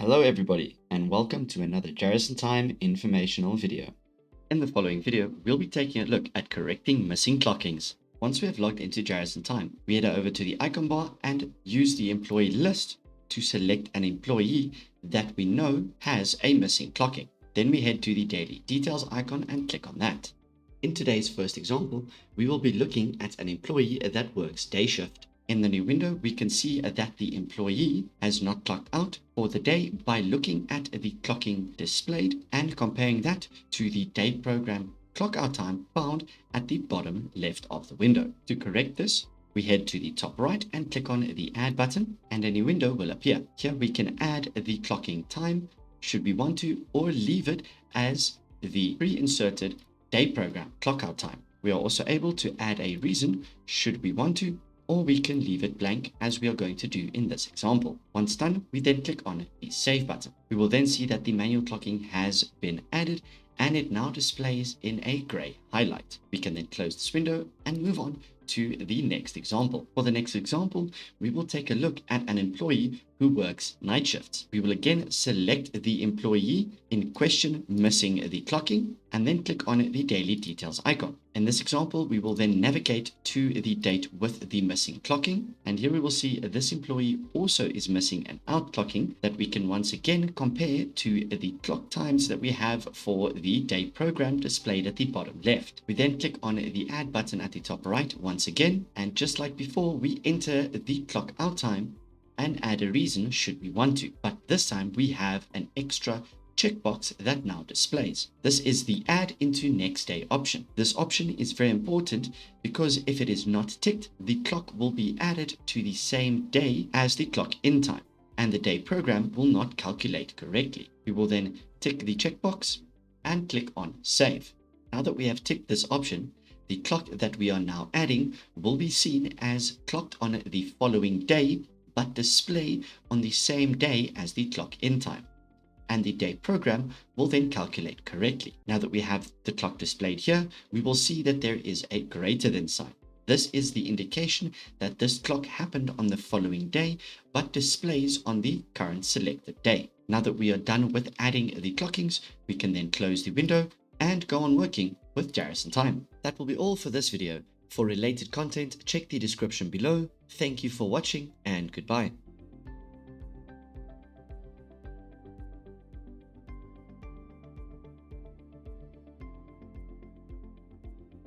Hello everybody, and welcome to another Jarrison Time informational video. In the following video, we'll be taking a look at correcting missing clockings. Once we have logged into Jarrison Time, we head over to the icon bar and use the employee list to select an employee that we know has a missing clocking. Then we head to the daily details icon and click on that. In today's first example, we will be looking at an employee that works day shift. In the new window, we can see that the employee has not clocked out for the day by looking at the clocking displayed and comparing that to the day program clock out time found at the bottom left of the window. To correct this, we head to the top right and click on the add button and a new window will appear. Here we can add the clocking time should we want to, or leave it as the pre-inserted day program clock out time. We are also able to add a reason should we want to, or we can leave it blank as we are going to do in this example. Once done, we then click on the save button. We will then see that the manual clocking has been added and it now displays in a gray highlight. We can then close this window and move on to the next example. For the next example, we will take a look at an employee who works night shifts. We will again select the employee in question missing the clocking and then click on the daily details icon. In this example, we will then navigate to the date with the missing clocking. And here we will see this employee also is missing an out clocking that we can once again compare to the clock times that we have for the day program displayed at the bottom left. We then click on the add button at the top right once again. And just like before, we enter the clock out time and add a reason should we want to. But this time we have an extra checkbox that now displays. This is the add into next day option. This option is very important because if it is not ticked, the clock will be added to the same day as the clock in time and the day program will not calculate correctly. We will then tick the checkbox and click on save. Now that we have ticked this option, the clock that we are now adding will be seen as clocked on the following day but display on the same day as the clock in time. And the day program will then calculate correctly. Now that we have the clock displayed here, we will see that there is a greater than sign. This is the indication that this clock happened on the following day, but displays on the current selected day. Now that we are done with adding the clockings, we can then close the window and go on working with Jarrison Time. That will be all for this video. For related content, check the description below. Thank you for watching and goodbye.